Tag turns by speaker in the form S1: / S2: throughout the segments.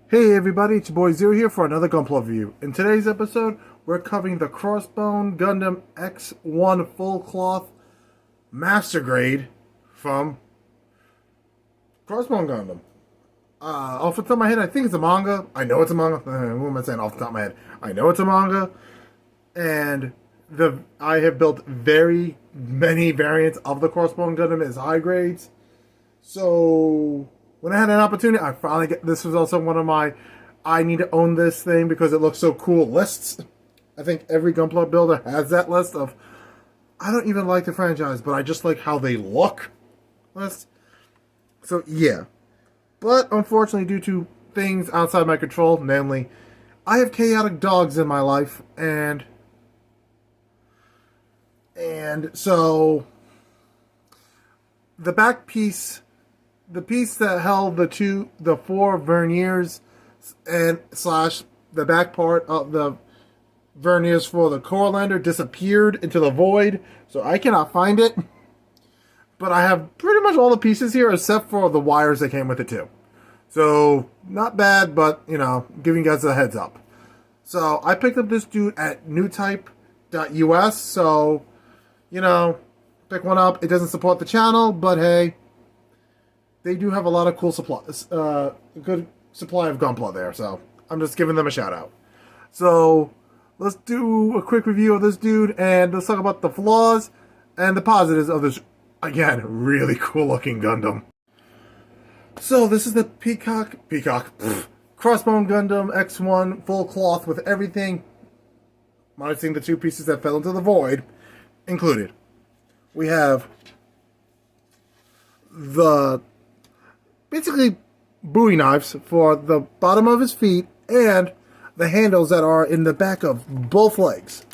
S1: Hey everybody, it's your boy Zero here for another gunpla review. In today's episode, we're covering the Crossbone Gundam X-1 full cloth master grade from Crossbone Gundam. Off the top of my head, I think it's a manga. I know it's a manga. What am I saying off the top of my head? I know it's a manga. And I have built very many variants of the Crossbone Gundam as high grades. So when I had an opportunity, I finally this was also one of my I need to own this thing because it looks so cool lists. I think every gunpla builder has that list of I don't even like the franchise, but I just like how they look list. So yeah. But unfortunately, due to things outside my control, namely I have chaotic dogs in my life, and so the back piece, the piece that held the four verniers and slash the back part of the verniers for the Corelander disappeared into the void, so I cannot find it. But I have pretty much all the pieces here except for the wires that came with it too. So not bad, but you know, giving you guys a heads up. So I picked up this dude at newtype.us, so you know, pick one up. It doesn't support the channel, but hey, they do have a lot of cool supplies, good supply of gunpla there, so I'm just giving them a shout out. So let's do a quick review of this dude, and let's talk about the flaws and the positives of this, again, really cool looking Gundam. So this is the Crossbone Gundam X-1 full cloth with everything, minusing the two pieces that fell into the void, included. We have the basically Bowie knives for the bottom of his feet and the handles that are in the back of both legs.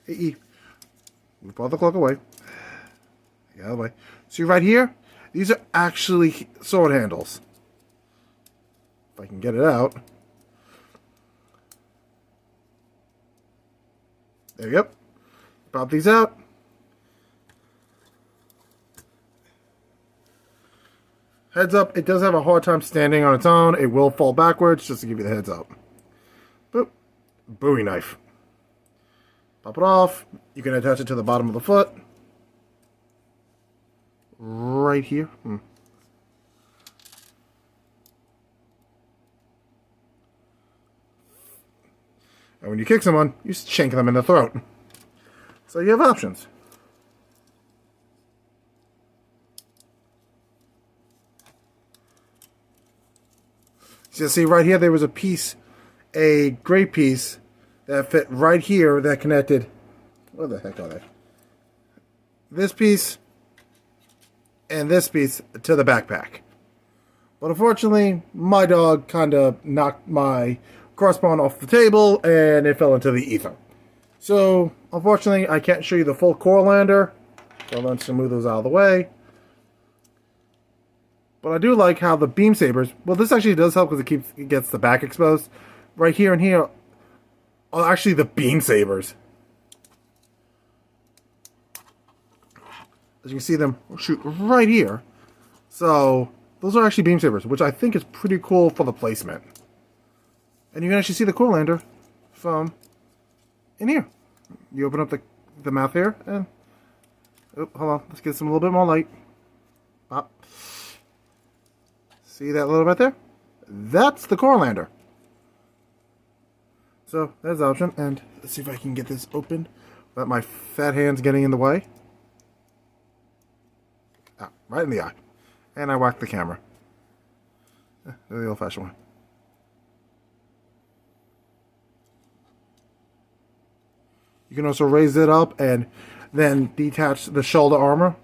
S1: Hey, we pull the cloak away. Get out of the way. See right here? These are actually sword handles. If I can get it out. There you go. Pop these out. Heads up, it does have a hard time standing on its own. It will fall backwards, just to give you the heads up. Boop. Bowie knife. Pop it off. You can attach it to the bottom of the foot. Right here. And when you kick someone, you shank them in the throat. So you have options. So you see right here, there was a piece, a gray piece, that fit right here that connected, what the heck are they? This piece and this piece to the backpack. But unfortunately, my dog kind of knocked my crossbone off the table and it fell into the ether. So, unfortunately, I can't show you the full Corelander. So let's move those out of the way. But I do like how the beam sabers, well, this actually does help because it gets the back exposed. Right here and here are actually the beam sabers. As you can see them shoot right here. So, those are actually beam sabers, which I think is pretty cool for the placement. And you can actually see the Corelander from in here. You open up the mouth here, and oh, hold on, let's get some a little bit more light. Pop. See that little bit there? That's the Corelander. So there's the option, and let's see if I can get this open without my fat hands getting in the way. Ah, right in the eye, and I whacked the camera. The old-fashioned one. You can also raise it up and then detach the shoulder armor.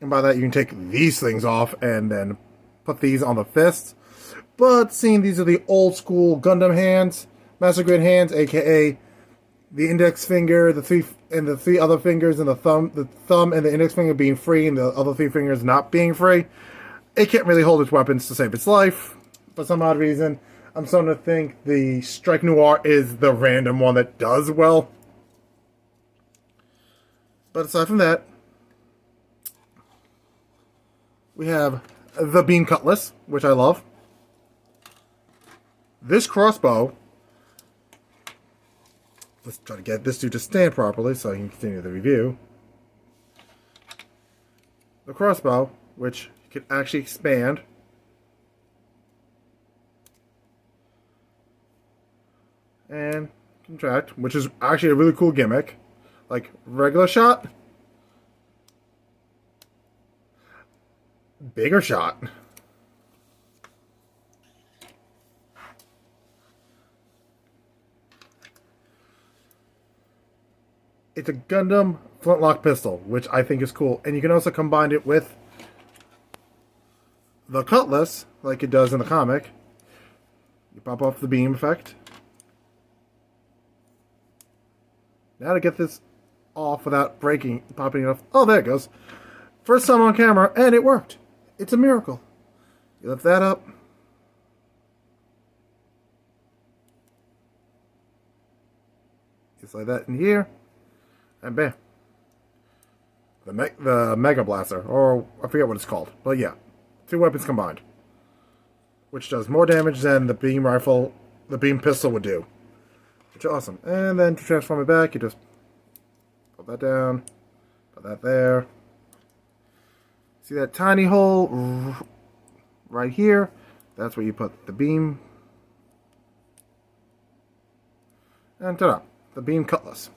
S1: And by that, you can take these things off and then put these on the fists. But seeing these are the old school Gundam hands, master grade hands, aka the index finger, the three other fingers, and the thumb and the index finger being free, and the other three fingers not being free, it can't really hold its weapons to save its life. For some odd reason, I'm starting to think the Strike Noir is the random one that does well. But aside from that, we have the beam cutlass, which I love. This crossbow, let's try to get this dude to stand properly so I can continue the review. The crossbow, which can actually expand. And contract, which is actually a really cool gimmick. Like regular shot, bigger shot. It's a Gundam flintlock pistol, which I think is cool. And you can also combine it with the cutlass, like it does in the comic. You pop off the beam effect. Now to get this off without breaking, popping it off. Oh, there it goes. First time on camera, and it worked. It's a miracle. You lift that up. You slide that in here. And bam. The Mega Blaster. Or, I forget what it's called. But yeah. 2 weapons combined. Which does more damage than the beam rifle, the beam pistol would do. Which is awesome. And then to transform it back, you just put that down. Put that there. See that tiny hole right here? That's where you put the beam. And ta-da! The beam cutlass.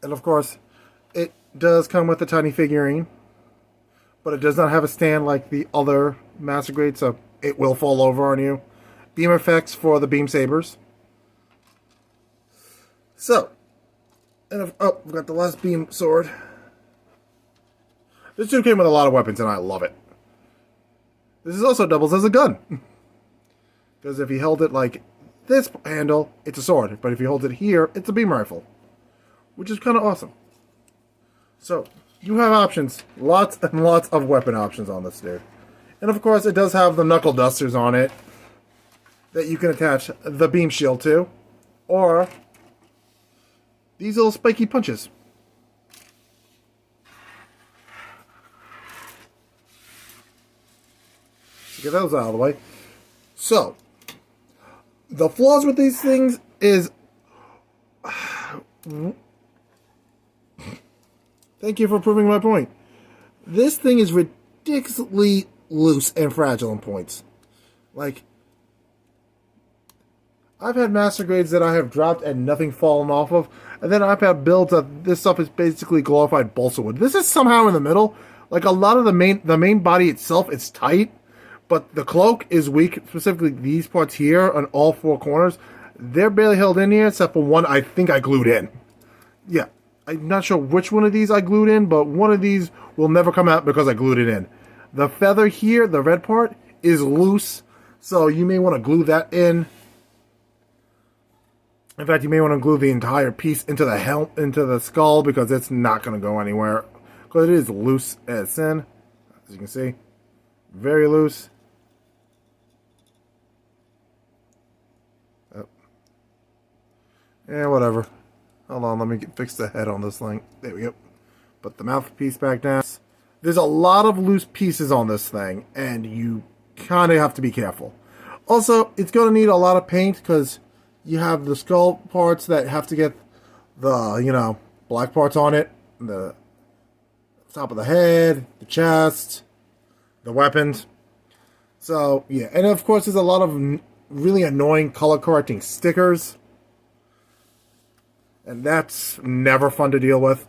S1: And of course, it does come with a tiny figurine. But it does not have a stand like the other Master Grade, so it will fall over on you. Beam effects for the beam sabers. So, and we've got the last beam sword. This dude came with a lot of weapons, and I love it. This is also doubles as a gun. Because if he held it like this handle, it's a sword. But if he holds it here, it's a beam rifle. Which is kind of awesome. So, you have options. Lots and lots of weapon options on this dude. And of course, it does have the knuckle dusters on it that you can attach the beam shield to. Or these little spiky punches. Get those out of the way. So, the flaws with these things is... Thank you for proving my point. This thing is ridiculously loose and fragile in points. Like, I've had Master Grades that I have dropped and nothing fallen off of. And then I've had builds that this stuff is basically glorified balsa wood. This is somehow in the middle. Like, a lot of the main body itself is tight. But the cloak is weak. Specifically these parts here on all 4 corners. They're barely held in here except for one I think I glued in. Yeah. I'm not sure which one of these I glued in, but one of these will never come out because I glued it in. The feather here, the red part, is loose, so you may want to glue that in. In fact, you may want to glue the entire piece into the helm, into the skull, because it's not going to go anywhere. Because it is loose as sin, as you can see. Very loose. Oh. Yeah, whatever. Hold on, let me fix the head on this thing. There we go. Put the mouthpiece back down. There's a lot of loose pieces on this thing, and you kind of have to be careful. Also, it's going to need a lot of paint, because you have the skull parts that have to get the, black parts on it. The top of the head, the chest, the weapons. So, yeah. And of course, there's a lot of really annoying color correcting stickers. And that's never fun to deal with.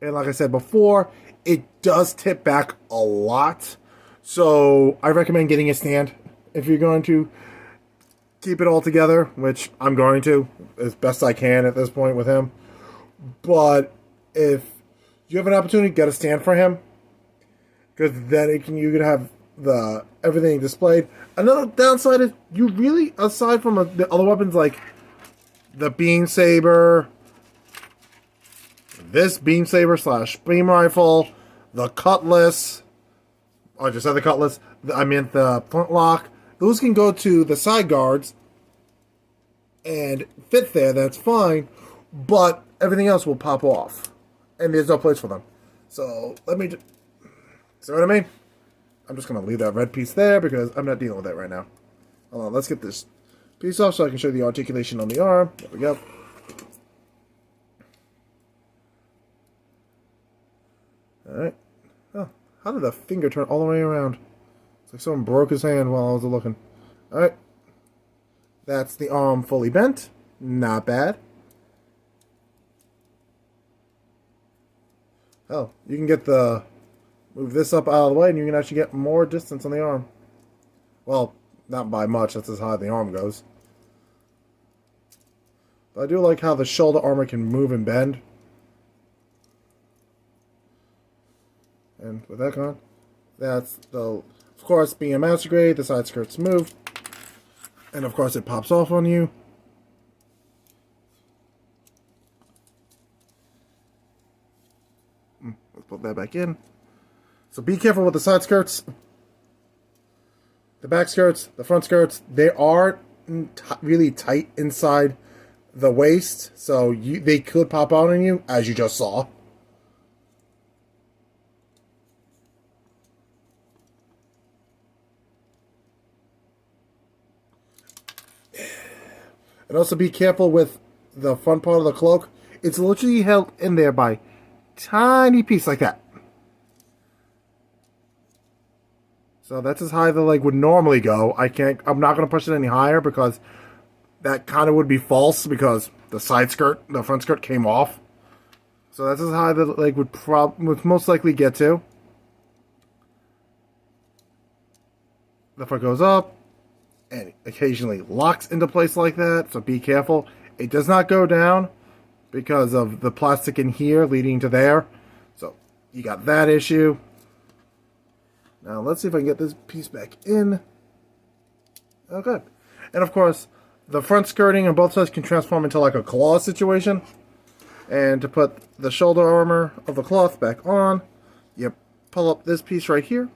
S1: And like I said before, it does tip back a lot. So I recommend getting a stand if you're going to keep it all together, which I'm going to as best I can at this point with him. But if you have an opportunity, get a stand for him. Because then you can have everything displayed. Another downside is you really, aside from the other weapons like the beam saber, this beam saber / beam rifle, the cutlass, I just said the cutlass, I meant the flintlock, those can go to the side guards and fit there, that's fine, but everything else will pop off, and there's no place for them. So, see what I mean? I'm just going to leave that red piece there because I'm not dealing with that right now. Hold on, let's get this piece off so I can show you the articulation on the arm. There we go. Alright. Oh, how did the finger turn all the way around? It's like someone broke his hand while I was looking. Alright. That's the arm fully bent. Not bad. Oh, you can get the... Move this up out of the way and you can actually get more distance on the arm. Well, not by much. That's as high the arm goes. But I do like how the shoulder armor can move and bend. And with that gone, that's the... Of course, being a master grade, the side skirts move. And of course it pops off on you. Let's put that back in. So be careful with the side skirts. The back skirts, the front skirts, they are really tight inside the waist. So they could pop out on you, as you just saw. And also be careful with the front part of the cloak. It's literally held in there by tiny piece like that. So that's as high the leg would normally go. I'm not going to push it any higher because that kind of would be false because the side skirt, the front skirt came off. So that's as high the leg would most likely get to. The foot goes up and occasionally locks into place like that. So be careful. It does not go down because of the plastic in here leading to there. So you got that issue. Now let's see if I can get this piece back in. Oh, good. And of course, the front skirting on both sides can transform into like a claw situation. And to put the shoulder armor of the cloth back on, you pull up this piece right here.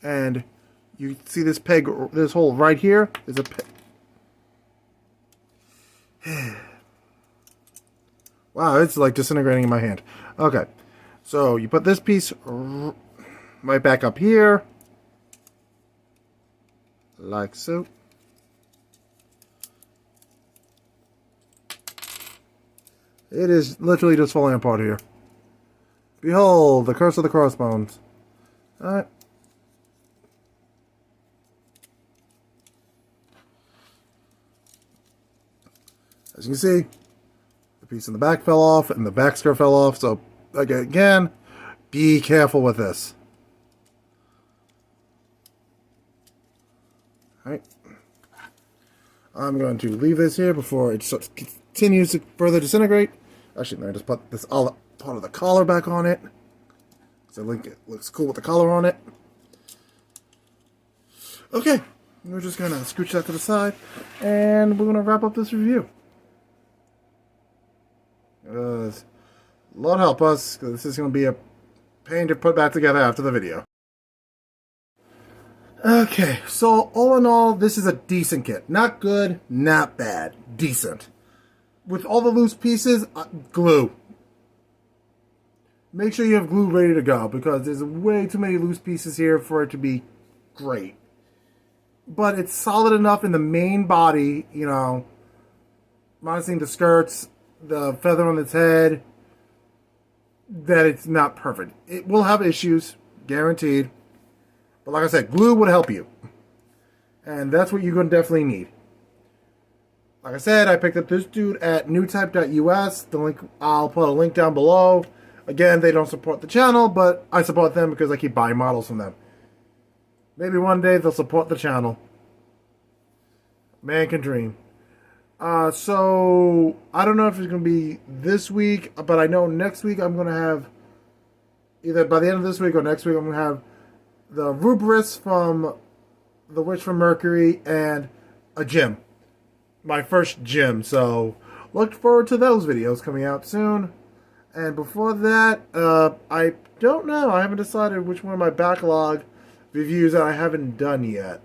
S1: And you see this peg, this hole right here is a peg. Wow, it's like disintegrating in my hand. Okay. So you put this piece right back up here, like so. It is literally just falling apart here. Behold, the curse of the crossbones. Alright. As you can see, the piece in the back fell off and the back skirt fell off, so again, be careful with this. Alright. I'm going to leave this here before it continues to further disintegrate. Actually, let me just put this all part of the collar back on it. So it looks cool with the collar on it. Okay. We're just going to scooch that to the side. And we're going to wrap up this review. Lord help us, because this is going to be a pain to put back together after the video. Okay, so all in all, this is a decent kit. Not good, not bad. Decent. With all the loose pieces, glue. Make sure you have glue ready to go, because there's way too many loose pieces here for it to be great. But it's solid enough in the main body, you know, minusing the skirts, the feather on its head, that it's not perfect. It will have issues, guaranteed. But like I said, glue would help you. And that's what you're going to definitely need. Like I said, I picked up this dude at newtype.us. The link, I'll put a link down below. Again, they don't support the channel, but I support them because I keep buying models from them. Maybe one day they'll support the channel. Man can dream. So, I don't know if it's going to be this week, but I know next week I'm going to have, either by the end of this week or next week, I'm going to have the Ruberus from The Witch from Mercury and a gym. My first gym. So, look forward to those videos coming out soon. And before that, I don't know. I haven't decided which one of my backlog reviews that I haven't done yet.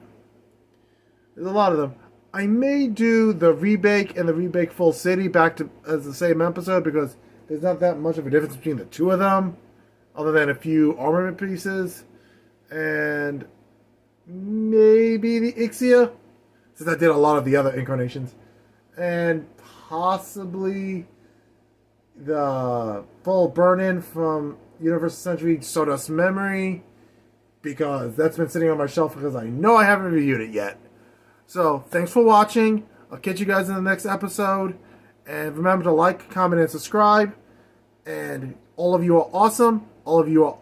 S1: There's a lot of them. I may do the Rebake and the Rebake Full City back to as the same episode because there's not that much of a difference between the two of them. other than a few armament pieces, and maybe the Ixia, since I did a lot of the other incarnations, and possibly the full burn-in from Universal Century Stardust Memory, because that's been sitting on my shelf because I know I haven't reviewed it yet. So, thanks for watching. I'll catch you guys in the next episode. And remember to like, comment, and subscribe. And all of you are awesome. All of you are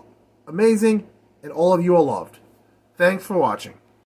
S1: amazing. And all of you are loved. Thanks for watching.